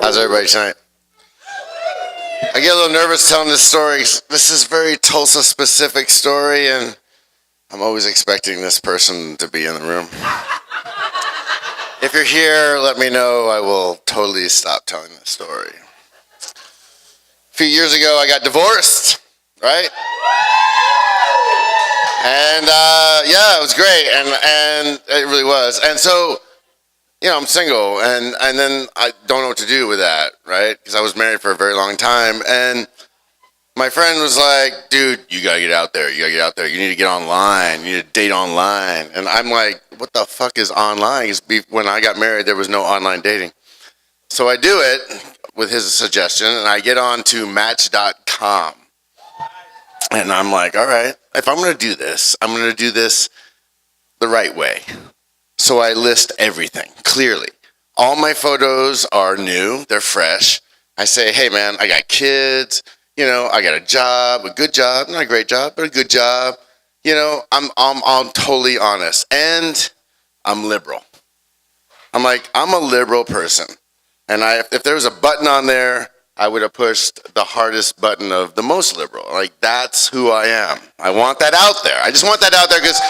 How's everybody tonight? I get a little nervous telling this story. This is a very Tulsa specific story, and I'm always expecting this person to be in the room. If you're here, let me know. I will totally stop telling this story. A few years ago, I got divorced, right? And yeah, it was great, and it really was. And so, you know, I'm single, and then I don't know what to do with that, right? Because I was married for a very long time, and my friend was like, dude, you gotta get out there, you need to get online, you need to date online. And I'm like, what the fuck is online? When I got married, there was no online dating. So I do it with his suggestion, and I get on to Match.com. And I'm like, all right, if I'm gonna do this, I'm gonna do this the right way. So I list everything, clearly. All my photos are new, they're fresh. I say, hey man, I got kids, you know, I got a job, a good job, not a great job, but a good job. You know, I'm totally honest, and I'm liberal. I'm like, I'm a liberal person. And if there was a button on there, I would have pushed the hardest button of the most liberal. Like, that's who I am. I want that out there. I just want that out there because...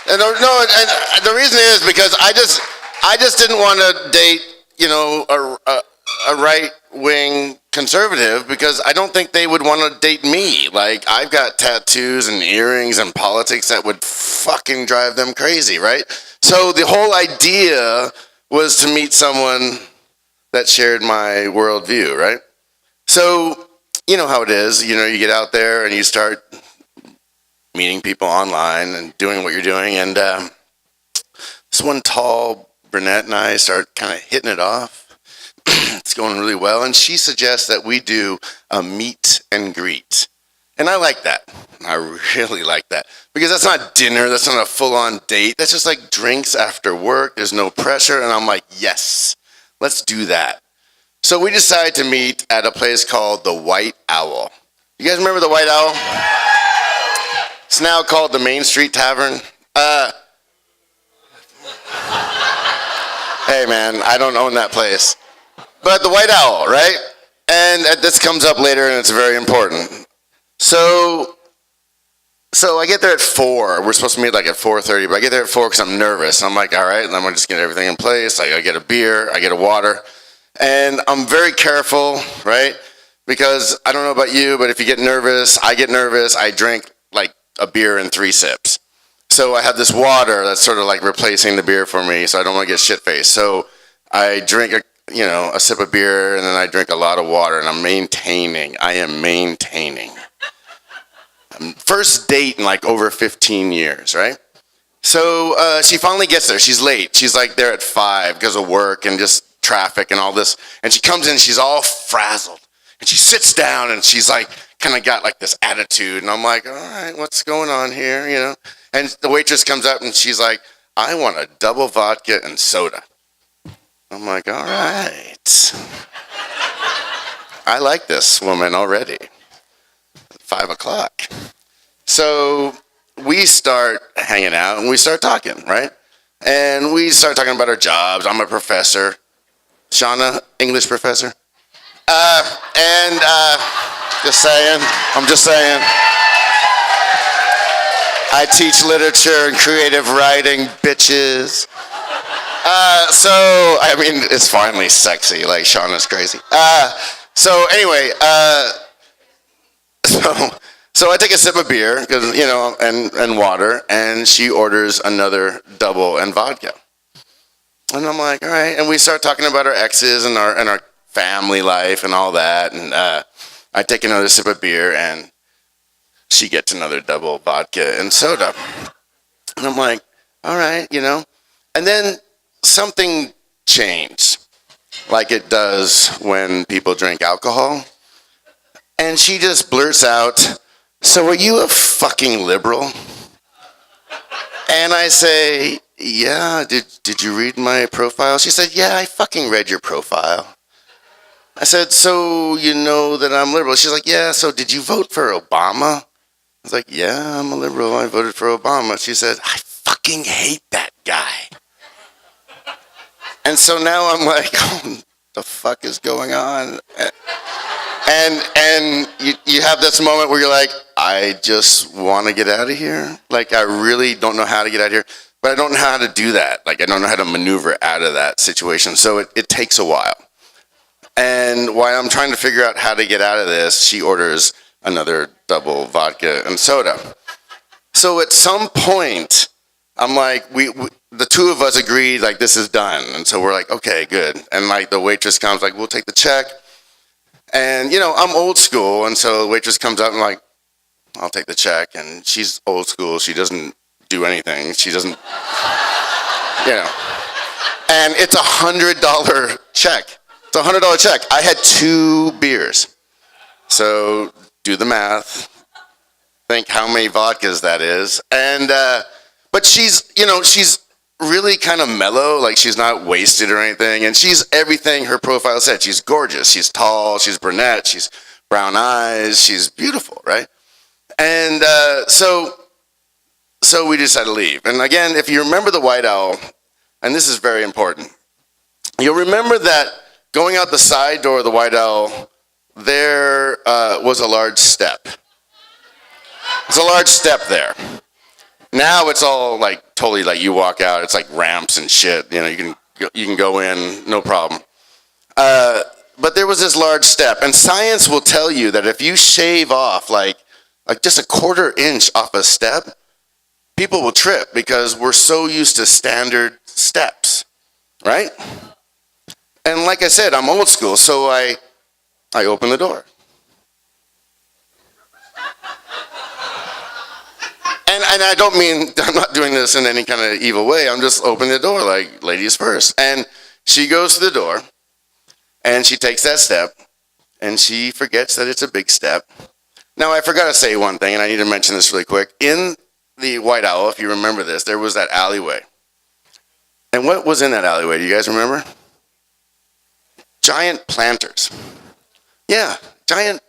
And the reason is because I just didn't want to date, you know, a right-wing conservative because I don't think they would want to date me. Like, I've got tattoos and earrings and politics that would fucking drive them crazy, right? So the whole idea was to meet someone that shared my worldview, right? So, you know how it is. You know, you get out there and you start meeting people online and doing what you're doing. And this one tall brunette and I start kind of hitting it off. It's going really well. And she suggests that we do a meet and greet. And I like that. I really like that. Because that's not dinner. That's not a full-on date. That's just like drinks after work. There's no pressure. And I'm like, yes, let's do that. So we decide to meet at a place called the White Owl. You guys remember the White Owl? It's now called the Main Street Tavern. Hey man, I don't own that place. But the White Owl, right? And this comes up later and it's very important. So I get there at 4. We're supposed to meet like at 4:30, but I get there at 4 because I'm nervous. I'm like, all right, I'm gonna just get everything in place. I get a beer, I get a water. And I'm very careful, right? Because I don't know about you, but if you get nervous, I drink like a beer in 3 sips. So I have this water that's sort of like replacing the beer for me, so I don't want to get shit-faced. So I drink a sip of beer, and then I drink a lot of water, and I am maintaining. First date in like over 15 years, right? So she finally gets there. She's late. She's like there at 5 because of work and just traffic and all this. And she comes in, she's all frazzled. And she sits down, and she's like, kind of got like this attitude, and I'm like, all right, what's going on here, you know? And the waitress comes up and she's like, I want a double vodka and soda. I'm like, all right. I like this woman already. 5 o'clock. So we start hanging out and we start talking, right? And we start talking about our jobs. I'm a professor. Shauna, English professor. I'm just saying. I teach literature and creative writing, bitches. So, I mean, it's finally sexy, like Shauna's crazy. So anyway, so I take a sip of beer, because, you know, and water, and she orders another double and vodka. And I'm like, all right, and we start talking about our exes and our family life and all that, and I take another sip of beer, and she gets another double vodka and soda. And I'm like, all right, you know. And then something changed, like it does when people drink alcohol. And she just blurts out, so are you a fucking liberal? And I say, yeah, did you read my profile? She said, yeah, I fucking read your profile. I said, so you know that I'm liberal? She's like, yeah, so did you vote for Obama? I was like, yeah, I'm a liberal. I voted for Obama. She said, I fucking hate that guy. And so now I'm like, the fuck is going on? And you have this moment where you're like, I just want to get out of here. Like, I really don't know how to get out of here, but I don't know how to do that. Like, I don't know how to maneuver out of that situation. So it takes a while. And while I'm trying to figure out how to get out of this, she orders another double vodka and soda. So at some point, I'm like, the two of us agreed, like, this is done. And so we're like, okay, good. And like the waitress comes, like, we'll take the check. And, you know, I'm old school, and so the waitress comes up and like, I'll take the check. And she's old school. She doesn't do anything. She doesn't, you know. And it's $100 check. It's a $100 check. I had 2 beers. So do the math. Think how many vodkas that is. And, but she's, you know, she's really kind of mellow, like she's not wasted or anything, and she's everything her profile said. She's gorgeous, she's tall, she's brunette, she's brown eyes, she's beautiful, right? And so we decided to leave. And again, if you remember the White Owl, and this is very important, you'll remember that going out the side door of the White Owl, there was a large step. There's a large step there. Now it's all like totally like you walk out, it's like ramps and shit. You know, you can go in, no problem. But there was this large step, and science will tell you that if you shave off like just a 1/4 inch off a step, people will trip because we're so used to standard steps, right? And like I said, I'm old school, so I open the door. And I don't mean, I'm not doing this in any kind of evil way. I'm just opening the door like, ladies first. And she goes to the door, and she takes that step, and she forgets that it's a big step. Now, I forgot to say one thing, and I need to mention this really quick. In the White Owl, if you remember this, there was that alleyway. And what was in that alleyway? Do you guys remember? Giant planters. Yeah, giant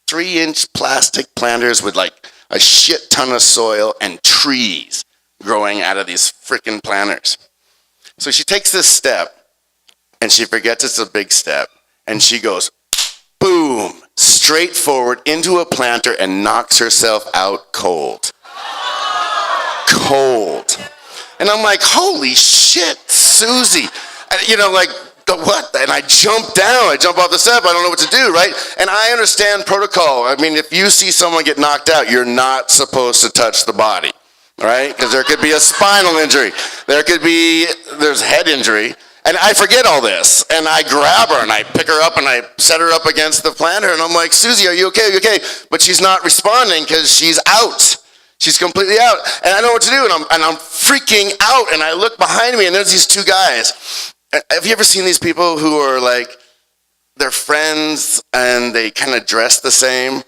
3-inch plastic planters with like a shit ton of soil and trees growing out of these freaking planters. So she takes this step, and she forgets it's a big step, and she goes, boom, straight forward into a planter and knocks herself out cold. Cold. And I'm like, holy shit, Susie. You know, like, what? And I jump down. I jump off the step. I don't know what to do, right? And I understand protocol. I mean, if you see someone get knocked out, you're not supposed to touch the body, right? Because there could be a spinal injury. There's head injury. And I forget all this. And I grab her, and I pick her up, and I set her up against the planter. And I'm like, Susie, are you okay? Are you okay? But she's not responding because she's out. She's completely out. And I don't know what to do. And I'm freaking out. And I look behind me, and there's these 2 guys. Have you ever seen these people who are like, they're friends and they kind of dress the same?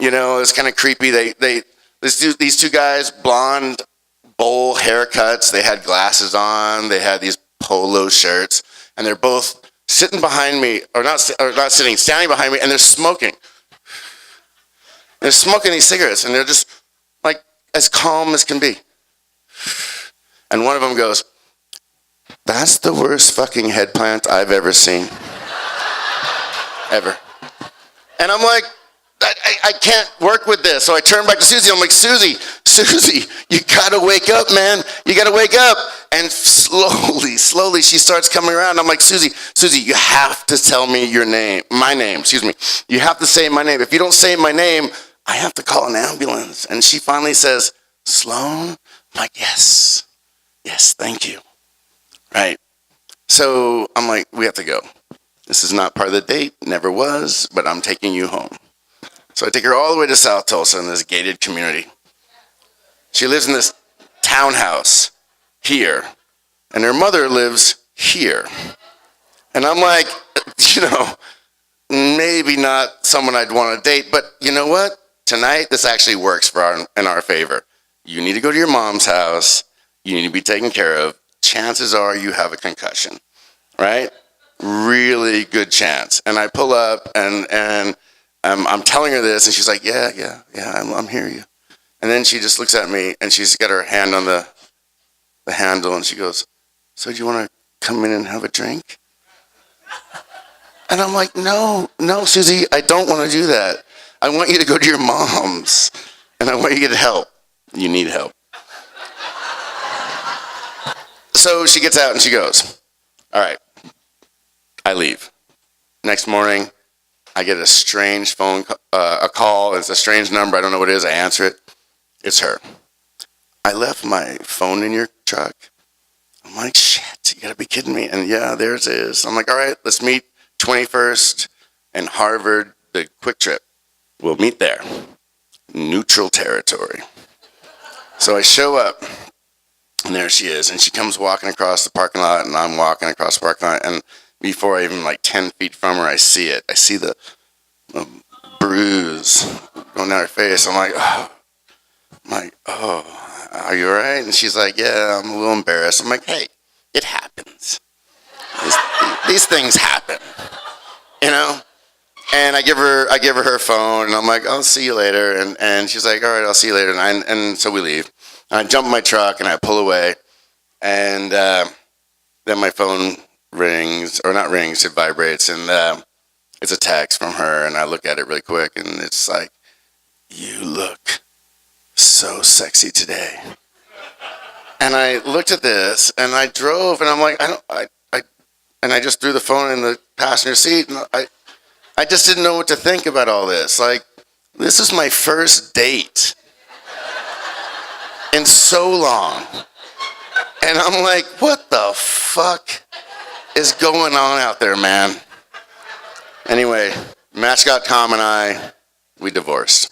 You know, it's kind of creepy. These 2 guys, blonde, bowl haircuts. They had glasses on. They had these polo shirts, and they're both sitting behind me, or not sitting, standing behind me, and they're smoking. They're smoking these cigarettes, and they're just like as calm as can be. And one of them goes, that's the worst fucking head plant I've ever seen. Ever. And I'm like, I can't work with this. So I turn back to Susie. I'm like, Susie, you gotta wake up, man. You gotta wake up. And slowly she starts coming around. I'm like, Susie, you have to tell me my name. You have to say my name. If you don't say my name, I have to call an ambulance. And she finally says, Sloan? I'm like, yes, thank you. Right? So I'm like, we have to go. This is not part of the date, never was, but I'm taking you home. So I take her all the way to South Tulsa in this gated community. She lives in this townhouse here, and her mother lives here. And I'm like, you know, maybe not someone I'd want to date, but you know what? Tonight, this actually works in our favor. You need to go to your mom's house. You need to be taken care of. Chances are you have a concussion, right? Really good chance. And I pull up, and I'm telling her this, and she's like, yeah, I'm hearing you. And then she just looks at me, and she's got her hand on the handle, and she goes, so do you want to come in and have a drink? And I'm like, no, Susie, I don't want to do that. I want you to go to your mom's, and I want you to get help. You need help. So she gets out and she goes, all right, I leave. Next morning, I get a strange a call. It's a strange number. I don't know what it is. I answer it. It's her. I left my phone in your truck. I'm like, shit, you gotta be kidding me. And yeah, there it is. I'm like, all right, let's meet 21st and Harvard, the quick trip. We'll meet there. Neutral territory. So I show up, and there she is. And she comes walking across the parking lot, and I'm walking across the parking lot. And before I even 10 feet from her, I see it. I see the bruise going down her face. I'm like, oh, are you all right? And she's like, yeah, I'm a little embarrassed. I'm like, hey, it happens. These things happen, you know? And I give her her phone, and I'm like, I'll see you later. And she's like, all right, I'll see you later. And so we leave. And I jump in my truck, and I pull away. And then my phone rings, or not rings, it vibrates. And it's a text from her, and I look at it really quick, and it's like, you look so sexy today. And I looked at this, and I drove, and I'm like, and I just threw the phone in the passenger seat, and I just didn't know what to think about all this. Like, this is my first date in so long. And I'm like, what the fuck is going on out there, man? Anyway, Match.com and we divorced.